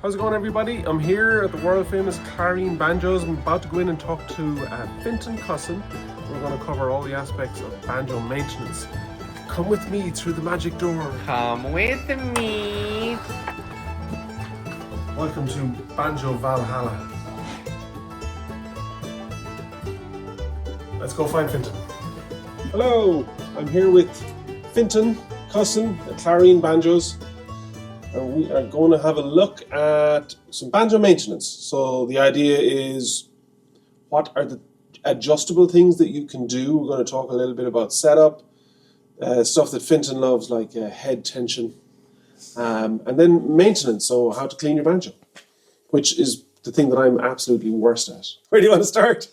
How's it going, everybody? I'm here at the world famous Clareen Banjos. I'm about to go in and talk to Fintan Cussen. We're going to cover all the aspects of banjo maintenance. Come with me through the magic door. Come with me. Welcome to Banjo Valhalla. Let's go find Fintan. Hello, I'm here with Fintan Cussen at Clareen Banjos. And we are going to have a look at some banjo maintenance. So the idea is, what are the adjustable things that you can do? We're going to talk a little bit about setup, stuff that Fintan loves, like head tension, and then maintenance, so how to clean your banjo, which is the thing that I'm absolutely worst at. Where do you want to start?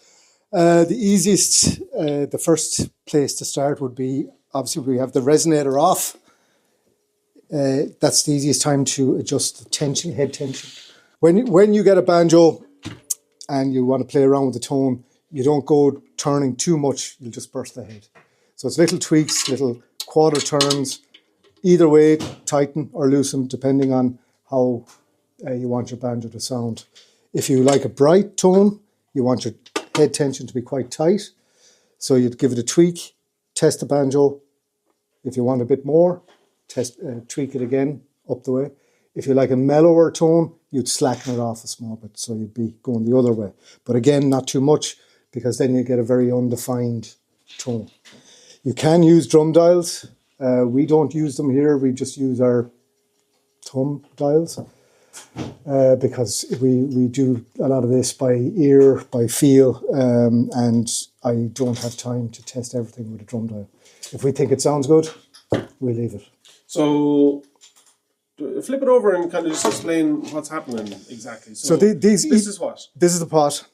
The first place to start would be, obviously we have the resonator off. That's the easiest time to adjust the tension, head tension. When you get a banjo and you want to play around with the tone, you don't go turning too much, you'll just burst the head. So it's little tweaks, little quarter turns, either way, tighten or loosen, depending on how you want your banjo to sound. If you like a bright tone, you want your head tension to be quite tight. So you'd give it a tweak, test the banjo. If you want a bit more, tweak it again up the way. If you like a mellower tone, you'd slacken it off a small bit, so you'd be going the other way. But again, not too much, because then you get a very undefined tone. You can use drum dials. We don't use them here. We just use our thumb dials, because we do a lot of this by ear, by feel, and I don't have time to test everything with a drum dial. If we think it sounds good, we leave it. So flip it over and kind of just explain what's happening exactly. So this is what? This is the pot.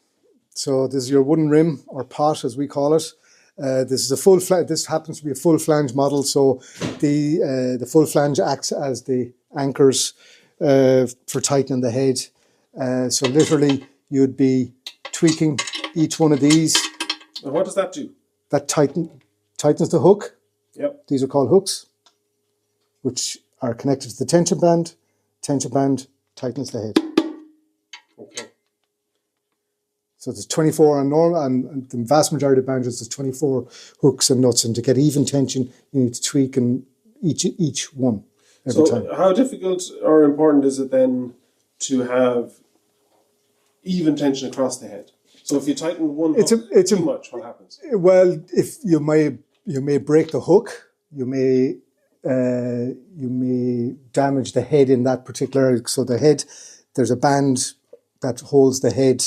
So this is your wooden rim, or pot as we call it. This is a full flange. This happens to be a full flange model. So the full flange acts as the anchors for tightening the head. So literally you'd be tweaking each one of these. And what does that do? That tightens the hook. Yep. These are called hooks, which are connected to the tension band. Tension band tightens the head. Okay. So there's 24 on normal, and the vast majority of banjos, there's 24 hooks and nuts, and to get even tension, you need to tweak in each one every time. So how difficult or important is it then to have even tension across the head? So if you tighten one hook too much, what happens? Well, if you may break the hook, you may damage the head in that particular area. So the head, there's a band that holds the head,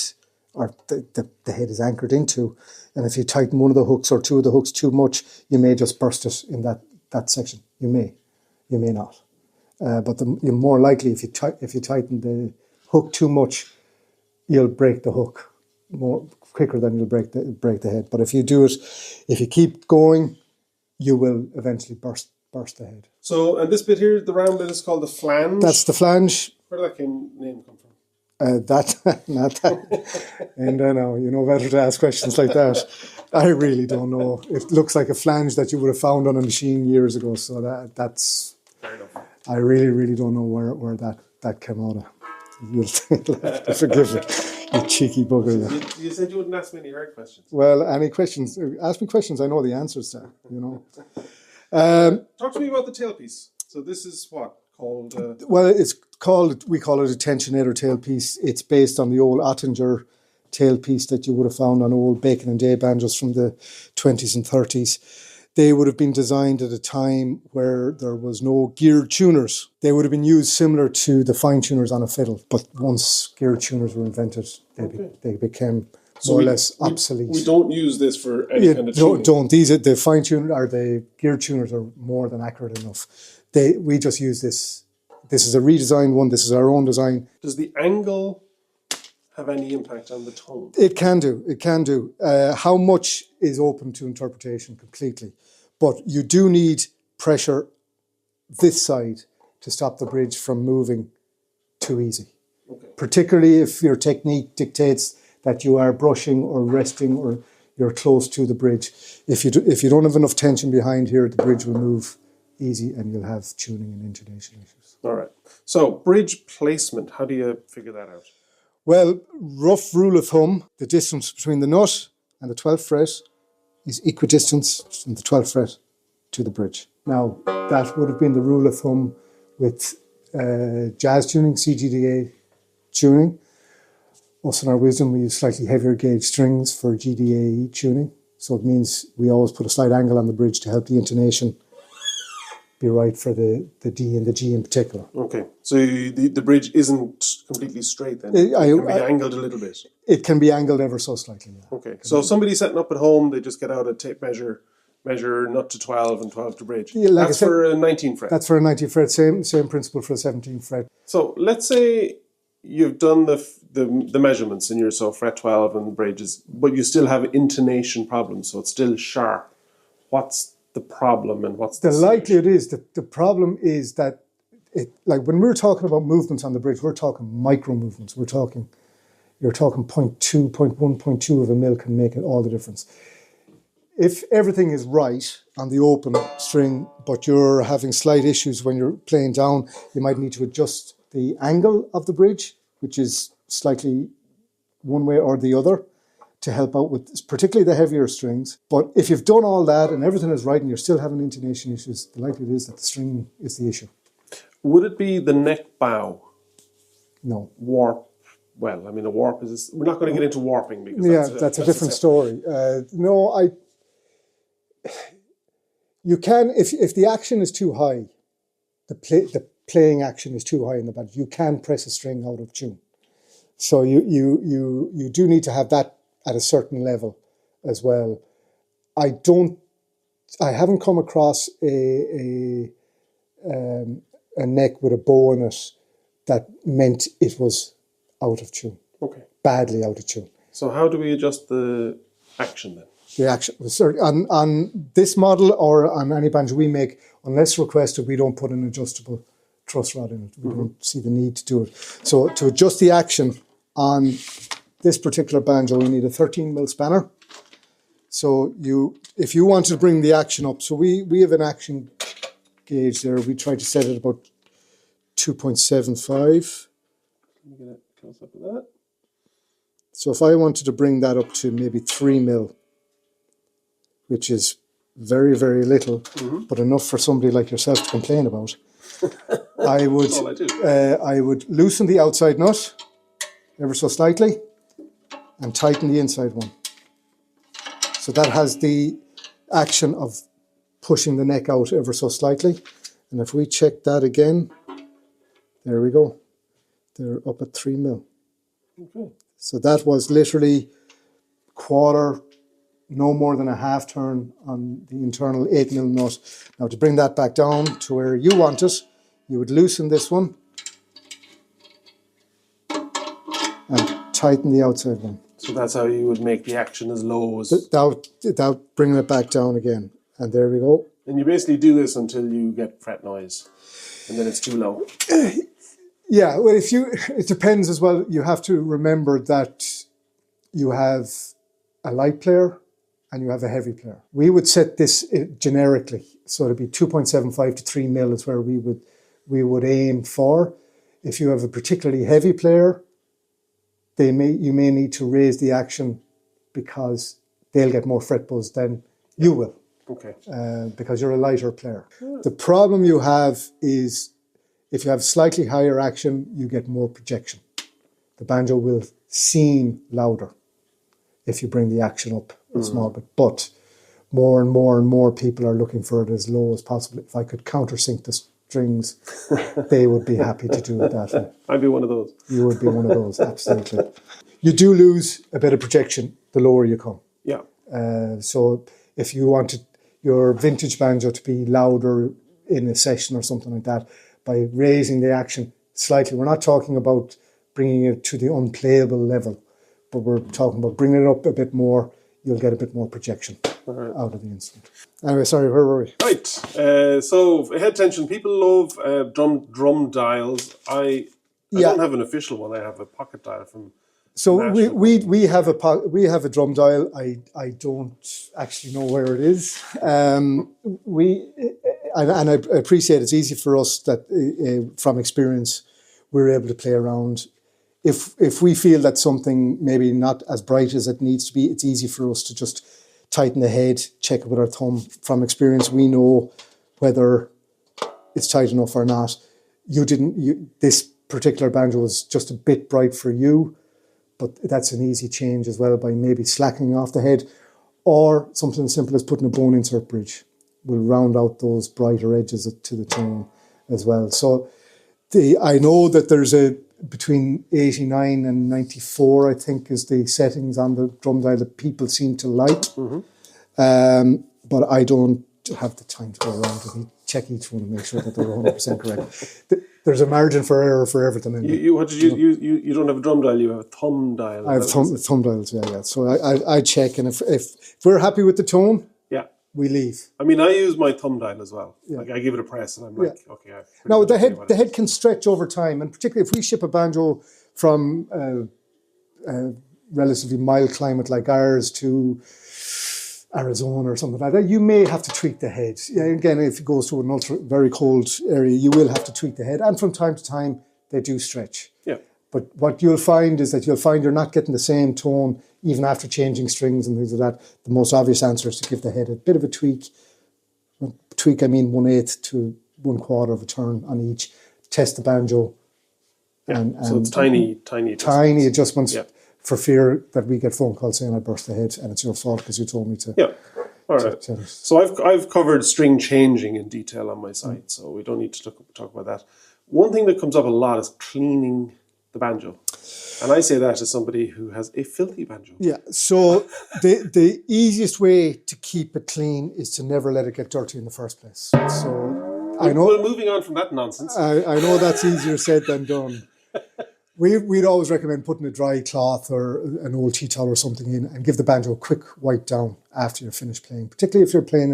or the head is anchored into, and if you tighten one of the hooks or two of the hooks too much, you may just burst it in that section. You may not, but you're more likely if you tighten the hook too much, you'll break the hook more quicker than you'll break the head. But if you keep going, you will eventually burst the head. So, and this bit here, the round bit, is called the flange. That's the flange. Where did that name come from? Not that. And I know, you know better to ask questions like that. I really don't know. It looks like a flange that you would have found on a machine years ago. So that's. Fair enough. I really don't know where that came out of. You'll have to forgive me, you cheeky bugger. You said you wouldn't ask me any hard questions. Well, any questions? Ask me questions I know the answers to, you know. Talk to me about the tailpiece. So this is what called? Well, we call it a tensionator tailpiece. It's based on the old Ottinger tailpiece that you would have found on old Bacon and Day banjos from the 20s and 30s. They would have been designed at a time where there was no geared tuners. They would have been used similar to the fine tuners on a fiddle, but once geared tuners were invented, they became more or less obsolete. We don't use this for any kind of tuning. Don't. The fine tuner or the geared tuners are more than accurate enough. We just use this. This is a redesigned one. This is our own design. Does the angle have any impact on the tone? It can do. How much is open to interpretation completely. But you do need pressure this side to stop the bridge from moving too easy. Okay. Particularly if your technique dictates that you are brushing or resting or you're close to the bridge. If you don't have enough tension behind here, the bridge will move easy, and you'll have tuning and intonation issues. All right. So bridge placement, how do you figure that out? Well, rough rule of thumb, the distance between the nut and the 12th fret is equidistance from the 12th fret to the bridge. Now, that would have been the rule of thumb with jazz tuning, CGDA tuning. Us in our wisdom, we use slightly heavier gauge strings for GDA tuning. So it means we always put a slight angle on the bridge to help the intonation be right for the D and the G in particular. Okay, so the bridge isn't completely straight then? It can be angled a little bit? It can be angled ever so slightly, yeah. Okay, so if somebody's setting up at home, they just get out a tape measure nut to 12 and 12 to bridge. Yeah, like that's for a 19 fret? That's for a 19 fret, same principle for a 17 fret. So let's say you've done the measurements in your fret 12 and bridges, but you still have intonation problems, so it's still sharp. What's the problem and what's the likelihood is that the problem is that like when we're talking about movements on the bridge, we're talking micro movements. You're talking 0.2, 0.1, 0.2 of a mil can make it all the difference. If everything is right on the open string, but you're having slight issues when you're playing down, you might need to adjust the angle of the bridge, which is slightly one way or the other, to help out with particularly the heavier strings. But if you've done all that and everything is right and you're still having intonation issues, the likelihood is that the string is the issue. Would it be the neck bow? No. Warp? Well, I mean, a warp is... We're not going to get into warping because that's a different story. You can, if the action is too high, the playing action is too high in the band, you can press a string out of tune. So you do need to have that at a certain level as well. I haven't come across a neck with a bow in it that meant it was out of tune. Okay. Badly out of tune. So how do we adjust the action then? The action on this model or on any banjo we make, unless requested, we don't put an adjustable truss rod in it. We don't see the need to do it. So to adjust the action on this particular banjo, we need a 13mm spanner. So if you want to bring the action up, so we have an action gauge there. We try to set it about 2.75. Let me get a close up of that. So if I wanted to bring that up to maybe 3mm, which is very, very little, but enough for somebody like yourself to complain about, I would loosen the outside nut ever so slightly and tighten the inside one. So that has the action of pushing the neck out ever so slightly. And if we check that again, there we go. They're up at 3mm. Okay. So that was literally quarter, no more than a half turn on the internal 8mm nut. Now to bring that back down to where you want it, you would loosen this one and tighten the outside one. So that's how you would make the action as low as... Without bringing it back down again. And there we go. And you basically do this until you get fret noise, and then it's too low. Yeah, well, it depends as well. You have to remember that you have a light player and you have a heavy player. We would set this generically, so it'd be 2.75 to 3mm is where we would aim for. If you have a particularly heavy player, you may need to raise the action because they'll get more fret buzz than you will. Okay. Because you're a lighter player. The problem you have is if you have slightly higher action, you get more projection. The banjo will seem louder if you bring the action up a small bit. But more and more and more people are looking for it as low as possible. If I could countersink the strings, they would be happy to do it that way. I'd be one of those. You would be one of those, absolutely. You do lose a bit of projection the lower you come. Yeah. So if you wanted your vintage banjo to be louder in a session or something like that, by raising the action slightly, we're not talking about bringing it to the unplayable level, but we're talking about bringing it up a bit more, you'll get a bit more projection out of the instrument. Anyway, sorry, where were we? Right, so head tension, people love drum dials. I don't have an official one, I have a pocket dial from... So we have a drum dial. I don't actually know where it is. and I appreciate it's easy for us that from experience we're able to play around. If we feel that something maybe not as bright as it needs to be, it's easy for us to just tighten the head, check it with our thumb. From experience, we know whether it's tight enough or not. This particular banjo is just a bit bright for you, but that's an easy change as well by maybe slackening off the head, or something as simple as putting a bone insert bridge will round out those brighter edges to the tone as well. So I know that there's between 89 and 94, I think, is the settings on the drum dial that people seem to like. Mm-hmm. But I don't have the time to go around and check each one and make sure that they're 100% correct. There's a margin for error for everything. You don't have a drum dial, you have a thumb dial. I have thumb dials, yeah. So I check, and if we're happy with the tone, we leave. I mean, I use my thumb dial as well. Yeah. Like I give it a press and I'm like, okay. Now the head can stretch over time, and particularly if we ship a banjo from a relatively mild climate like ours to Arizona or something like that, you may have to tweak the head. Yeah, again, if it goes to an very cold area, you will have to tweak the head, and from time to time they do stretch. Yeah. But what you'll find is that you're not getting the same tone even after changing strings and things like that. The most obvious answer is to give the head a bit of a tweak. Tweak, I mean 1/8 to 1/4 of a turn on each. Test the banjo. Yeah. So it's tiny adjustments for fear that we get phone calls saying I burst the head and it's your fault because you told me to. Yeah. All right. So I've covered string changing in detail on my site, so we don't need to talk about that. One thing that comes up a lot is cleaning the banjo. And I say that as somebody who has a filthy banjo. Yeah, so the easiest way to keep it clean is to never let it get dirty in the first place. So I know. Well, moving on from that nonsense. I know that's easier said than done. We'd always recommend putting a dry cloth or an old tea towel or something in and give the banjo a quick wipe down after you're finished playing, particularly if you're playing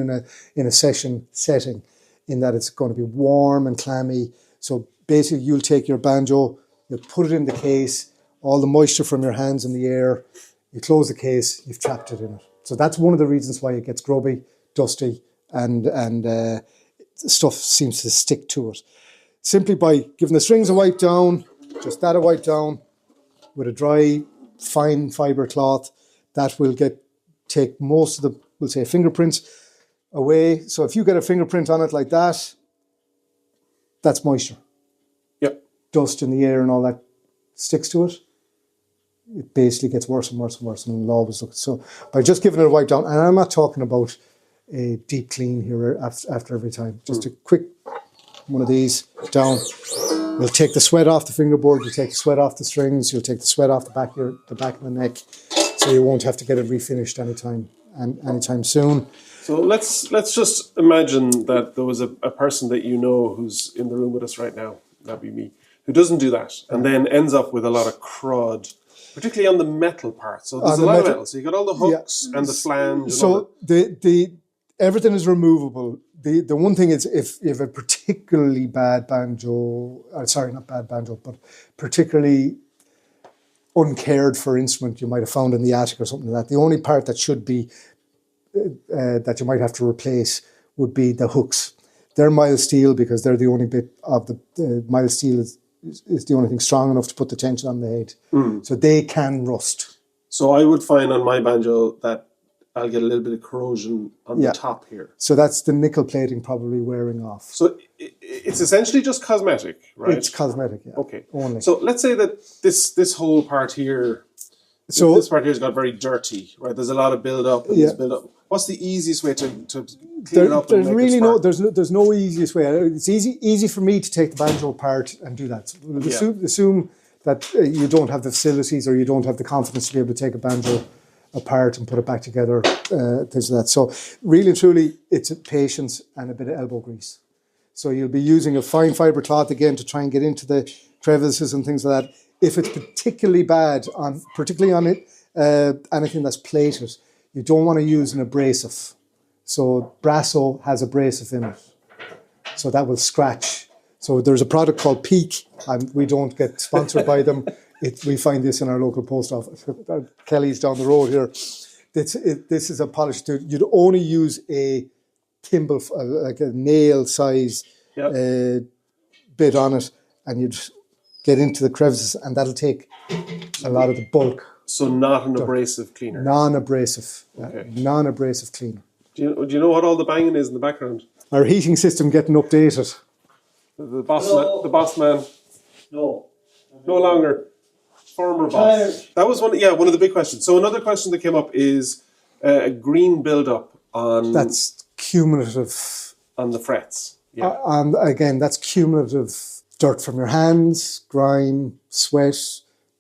in a session setting, in that it's going to be warm and clammy. So basically you'll take your banjo, you'll put it in the case, all the moisture from your hands in the air, you close the case, you've trapped it in it. So that's one of the reasons why it gets grubby, dusty, and stuff seems to stick to it. Simply by giving the strings a wipe down, just that a wipe down, with a dry, fine fibre cloth, that will take most of the, we'll say, fingerprints away. So if you get a fingerprint on it like that, that's moisture. Yep. Dust in the air and all that sticks to it. It basically gets worse and worse and worse, and it'll always look. So by just giving it a wipe down, and I'm not talking about a deep clean here after every time, just a quick one of these down. You'll take the sweat off the fingerboard, you'll take the sweat off the strings, you'll take the sweat off the back of the neck, so you won't have to get it refinished anytime soon. So let's just imagine that there was a person that you know who's in the room with us right now, that'd be me, who doesn't do that, and then ends up with a lot of crud, particularly on the metal part. So there's a lot of metal. So you got all the hooks and the flange. So everything is removable. The one thing is if you have a particularly bad banjo, not bad banjo, but particularly uncared for instrument you might have found in the attic or something like that, the only part that should be, that you might have to replace would be the hooks. They're mild steel because they're the only bit of the mild steel is the only thing strong enough to put the tension on the head. So they can rust. So I would find on my banjo that I'll get a little bit of corrosion on the top here. So that's the nickel plating probably wearing off. So it's essentially just cosmetic, right? It's cosmetic, yeah. Okay. Only. So let's say that this whole part here, this part here's got very dirty, right? There's a lot of build up. What's the easiest way to clean it up? There's really there's no easiest way. It's easy for me to take the banjo apart and do that. We'll assume that you don't have the facilities or you don't have the confidence to be able to take a banjo apart and put it back together, things like that. So really and truly, it's patience and a bit of elbow grease. So you'll be using a fine fibre cloth again to try and get into the crevices and things like that. If it's particularly bad, particularly on it, anything that's plated, you don't want to use an abrasive. So Brasso has abrasive in it. So that will scratch. So there's a product called Peak, and we don't get sponsored by them. We find this in our local post office. Kelly's down the road here. This is a polish. You'd only use a thimble, like a nail size bit on it, and you'd get into the crevices, and that'll take a lot of the bulk. So not an abrasive cleaner. Non-abrasive, Okay. Non-abrasive cleaner. Do you know what all the banging is in the background? Our heating system getting updated. The boss man. No. No longer. Former boss. That was one of the big questions. So another question that came up is a green build-up on... That's cumulative. On the frets. Yeah. And again, that's cumulative dirt from your hands, grime, sweat,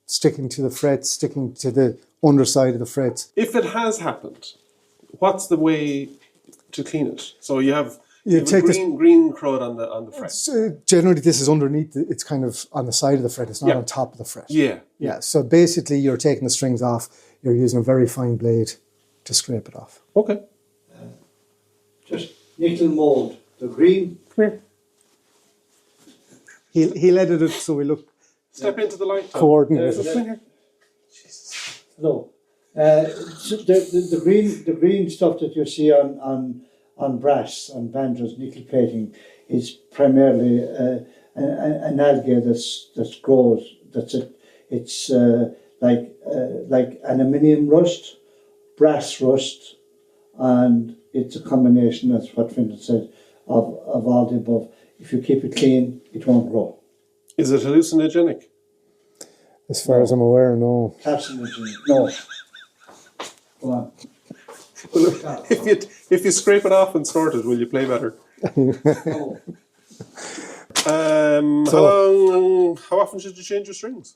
sticking to the frets, sticking to the underside of the frets. If it has happened, what's the way to clean it? So you have take green crud on the fret. So generally, this is underneath. It's kind of on the side of the fret. It's not on top of the fret. Yeah. So basically, you're taking the strings off. You're using a very fine blade to scrape it off. Okay. Just nickel mould. The green. Come here. He'll edit it so we look Step into the light. coordinated. Come here. No. So the green stuff that you see on brass and banjos, nickel plating, is primarily an algae that grows. It's like aluminium rust, brass rust, and it's a combination, that's what Fintan said, of all the above. If you keep it clean, it won't grow. Is it hallucinogenic? As far as I'm aware, no. Carcinogen, no. Go on. Well, if you scrape it off and sort it, will you play better? No. How often should you change your strings?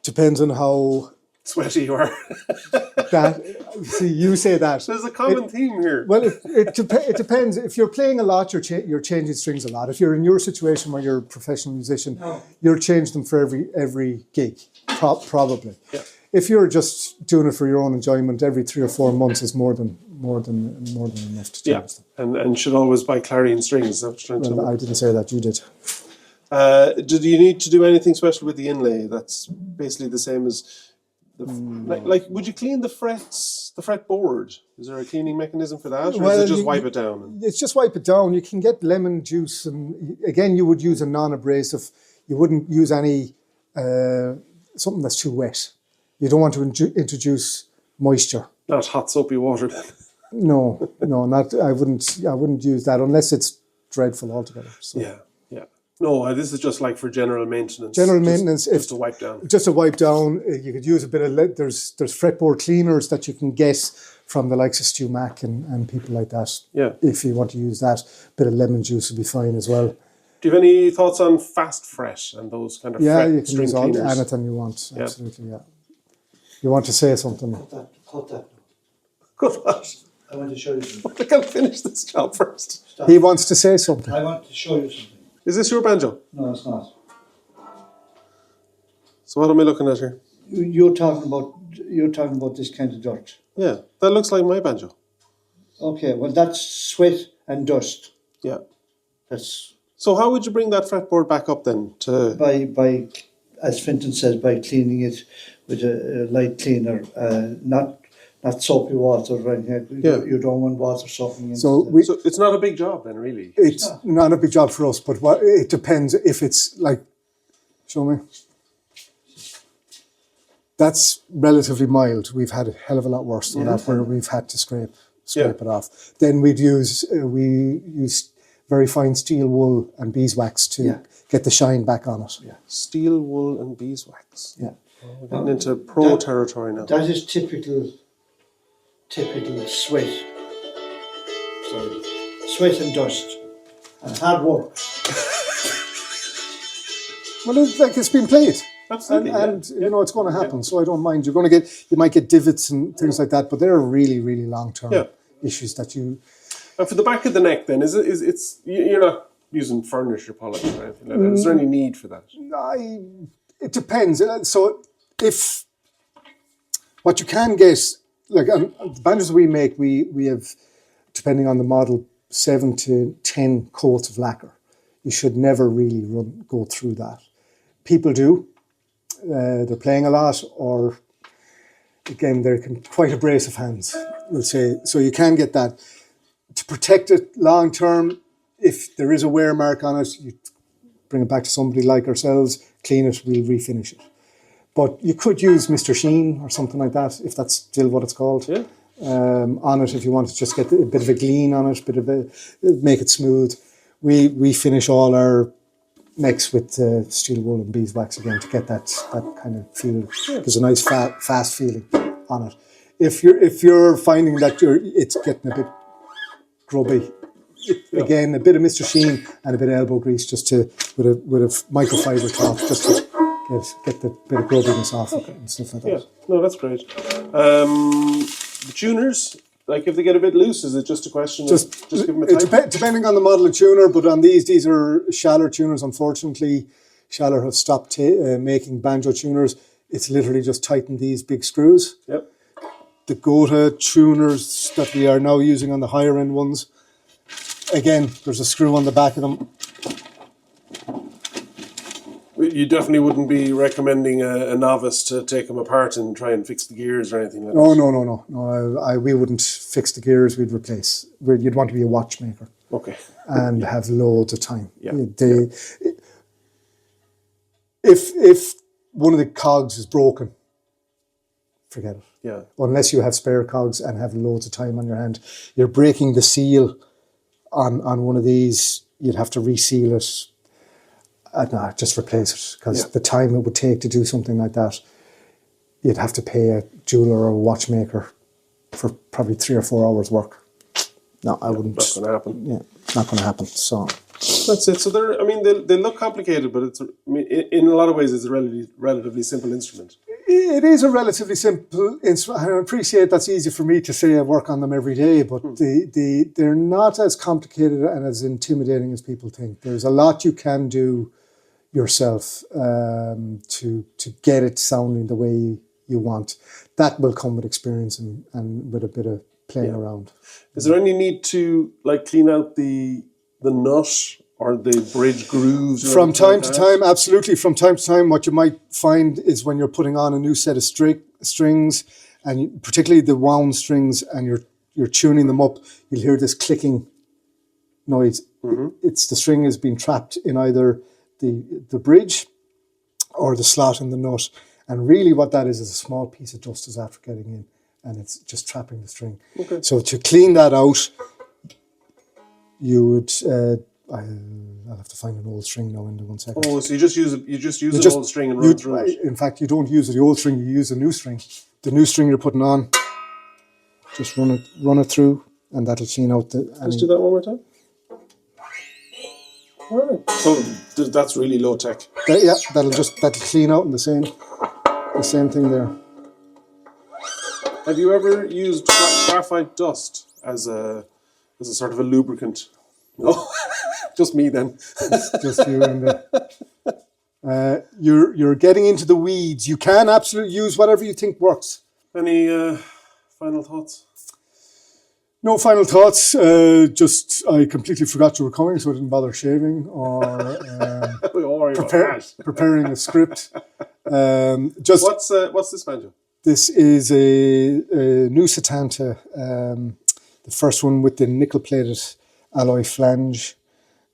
Depends on how Sweaty you are. see, you say that. There's a common theme here. Well, it depends. If you're playing a lot, you're changing strings a lot. If you're in your situation where you're a professional musician, you're changing them for every gig, probably. Yeah. If you're just doing it for your own enjoyment, every 3 or 4 months is more than enough to change them. And should always buy Clareen strings. Is that what you're trying to I didn't say that. You did. Did you need to do anything special with the inlay? That's basically the same as like would you clean the fretboard? Is there a cleaning mechanism for that, or is it just wipe it down? It's just wipe it down. You can get lemon juice, and again, you would use a non-abrasive. You wouldn't use any something that's too wet. You don't want to introduce moisture. Not hot soapy water then. No, not. I wouldn't use that unless it's dreadful altogether. So. Yeah. No, this is just like for general maintenance. Just to wipe down. Just to wipe down, you could use a bit of there's fretboard cleaners that you can get from the likes of Stu Mac and people like that. Yeah. If you want to use that, a bit of lemon juice would be fine as well. Do you have any thoughts on fast fret and those kind of fret you can string use cleaners? anything you want. Absolutely, yeah. You want to say something? Cut that. Good. What? I want to show you something. I can finish this job first. Stop. He wants to say something. I want to show you something. Is this your banjo? No, it's not. So what am I looking at here? You're talking about this kind of dirt. Yeah, that looks like my banjo. Okay, well that's sweat and dust. Yeah. That's So how would you bring that fretboard back up then? by as Fintan says, by cleaning it with a light cleaner, not soapy water right here. You don't want water soaking into So So it's not a big job then, really. It's not a big job for us, but it depends if it's like. Show me. That's relatively mild. We've had a hell of a lot worse than that, where we've had to scrape it off. Then we use very fine steel wool and beeswax to get the shine back on it. Yeah. Steel wool and beeswax. Yeah. We're getting into pro territory now. That is typical sweat. Sorry. Sweat and dust. And hard work. Well, it's been played. Absolutely. And you know it's going to happen, so I don't mind. You might get divots and things like that, but they're really, really long-term issues that you... And for the back of the neck then, you're not using furniture polish or anything like that. Is there any need for that? It depends. So if what you can get, like the banjos we make, we have, depending on the model, 7 to 10 coats of lacquer. You should never really go through that. People do. They're playing a lot, or again, they're quite abrasive hands, we'll say. So you can get that. protect it long term, if there is a wear mark on it, you bring it back to somebody like ourselves, clean it, we'll refinish it. But you could use Mr. Sheen or something like that, if that's still what it's called, on it if you want to just get a bit of a gleam on it, make it smooth. We finish all our necks with steel wool and beeswax again to get that kind of feel. There's a nice fast feeling on it. If you're finding that it's getting a bit grubby, again, a bit of Mr. Sheen and a bit of elbow grease with a microfiber cloth just to get the bit of grubbiness off it and stuff like that. Yeah, no, that's great. The tuners, like if they get a bit loose, is it just a question of just give them a tight? Depending on the model of tuner, but on these are Schaller tuners. Unfortunately, Schaller have stopped making banjo tuners. It's literally just tighten these big screws. Yep. The Gotha tuners that we are now using on the higher end ones, again, there's a screw on the back of them. You definitely wouldn't be recommending a novice to take them apart and try and fix the gears or anything like that. No. We wouldn't fix the gears. We'd replace. You'd want to be a watchmaker. Okay. And have loads of time. Yeah. If one of the cogs is broken, forget it. Yeah. Unless you have spare cogs and have loads of time on your hand, you're breaking the seal on one of these. You'd have to reseal it. No, just replace it, because the time it would take to do something like that, you'd have to pay a jeweler or a watchmaker for probably 3 or 4 hours work. No, I wouldn't. Not going to happen. Yeah, not going to happen. So that's it. So they look complicated, but in a lot of ways it's a relatively simple instrument. It is a relatively simple instrument. I appreciate that's easy for me to say. I work on them every day, but they're not as complicated and as intimidating as people think. There's a lot you can do yourself to get it sounding the way you want. That will come with experience and with a bit of playing around. Is there any need to clean out the nut or the bridge grooves? From time to time, absolutely. From time to time, what you might find is when you're putting on a new set of strings, and particularly the wound strings, and you're tuning them up, you'll hear this clicking noise. Mm-hmm. It's the string is being trapped in either the bridge or the slot in the nut. And really what that is a small piece of dust is after getting in, and it's just trapping the string. Okay. So to clean that out, you would... I'll have to find an old string now in 1 second. Oh, so you just use an old string and run through it? In fact, you don't use the old string, you use a new string. The new string you're putting on, just run it through, and that'll clean out the... Let's do that one more time. All right. So that's really low tech. That'll clean out in the same thing there. Have you ever used graphite dust as a sort of a lubricant? No, just me then. Just you and you're getting into the weeds. You can absolutely use whatever you think works. Any final thoughts? No final thoughts. Just I completely forgot you were coming, so I didn't bother shaving or preparing a script. What's this banjo? This is a new Setanta, the first one with the nickel-plated alloy flange,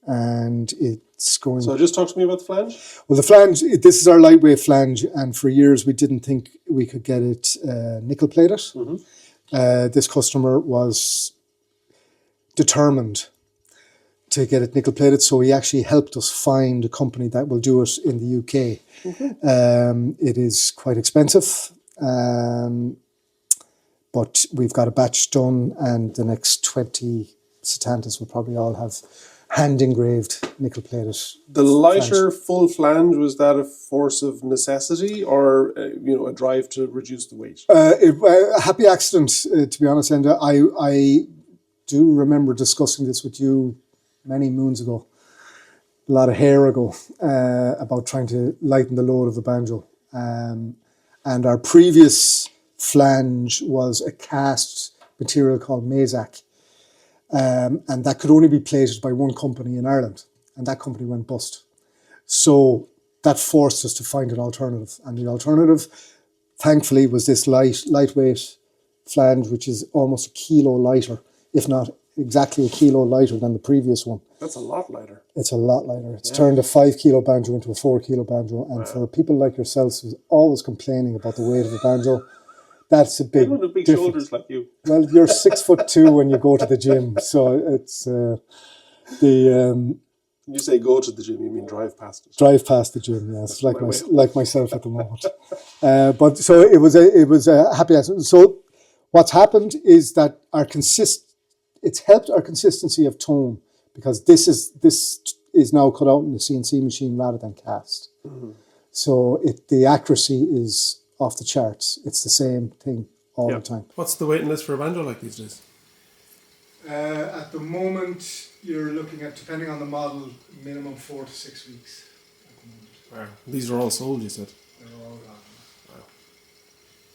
and it's going... So just talk to me about the flange. Well, the flange, this is our lightweight flange, and for years we didn't think we could get it nickel-plated. Mm-hmm. This customer was determined to get it nickel-plated, so he actually helped us find a company that will do it in the UK. Mm-hmm. It is quite expensive, but we've got a batch done, and the next 20 Setantas will probably all have hand-engraved nickel-plated. The lighter full flange, was that a force of necessity or a drive to reduce the weight? A happy accident, to be honest, Enda. I do remember discussing this with you many moons ago, a lot of hair ago, about trying to lighten the load of the banjo. And our previous flange was a cast material called Mazak. And that could only be plated by one company in Ireland, and that company went bust. So that forced us to find an alternative, and the alternative, thankfully, was this lightweight flange, which is almost a kilo lighter, if not exactly a kilo lighter than the previous one. That's a lot lighter. It's a lot lighter. It's turned a 5 kilo banjo into a 4 kilo banjo. And for people like yourselves who's always complaining about the weight of a banjo, that's a big Anyone with big difference. shoulders like you. Well, you're 6'2" when you go to the gym, so it's You say go to the gym, you mean drive past it. drive past the gym. Yes, like my way. like myself at the moment. But so it was a happy accident. So what's happened is that it's helped our consistency of tone, because this is now cut out in the CNC machine rather than cast. Mm-hmm. So the accuracy is off the charts. It's the same thing all the time. What's the waiting list for a banjo like these days? At the moment, you're looking at, depending on the model, minimum 4 to 6 weeks. At the moment. Wow. These are all sold, you said? They're all gone.